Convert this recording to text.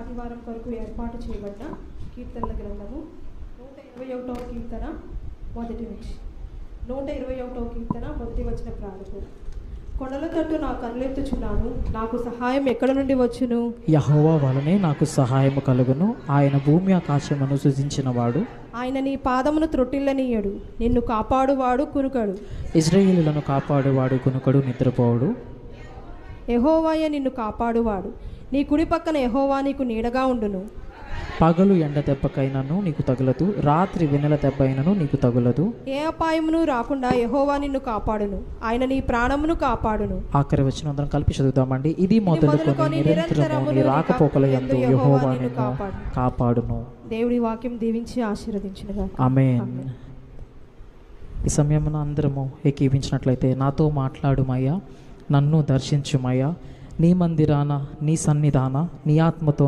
ఆదివారం కొరకు ఏర్పాటు చేయబడ్డ కీర్తనల గ్రంథము 121వ కీర్తన మొదటి నుంచి 121వ కీర్తన మొదటి వచన ప్రారంభం. కొండల తట్టు నా కళ్ళెత్తుచున్నాను, నాకు సహాయం ఎక్కడ నుండి వచ్చును? యెహోవా వలనే నాకు సహాయము కలుగును. ఆయన భూమి ఆకాశమును సృజించినవాడు. ఆయన నీ పాదమును త్రొట్టిల్లనీయడు, నిన్ను కాపాడువాడు కునుకడు. ఇశ్రాయేలులను కాపాడువాడు కునుకడు, నిద్రపోవుడు. యెహోవాయే నిన్ను కాపాడువాడు, నీ కుడి పక్కన యెహోవా నీకు నీడగా ఉండును. పగలు ఎండ దెబ్బకైనను నీకు తగులదు, రాత్రి వెన్నెల దెబ్బ అయినను నీకు తగులదు. ఏ అపాయమును రాకుండా యెహోవా నిన్ను కాపాడును, ఆయన నీ ప్రాణమును కాపాడును. ఆఖరి వచ్చిన అందరం కలిపి చదువుతామండి. ఇది మొదలుకొని నిరంతరము నీ రాకపోకల యందు యెహోవా నిన్ను కాపాడును. దేవుడి వాక్యం దీవించి ఆశీర్వదించునుగా. ఆమేన్. ఈ సమయమున అందరము ఏకీవించినట్లయితే, నాతో మాట్లాడుమయ్యా, నన్ను దర్శించుమయ్యా, నీ మందిరాన నీ సన్నిధాన నీ ఆత్మతో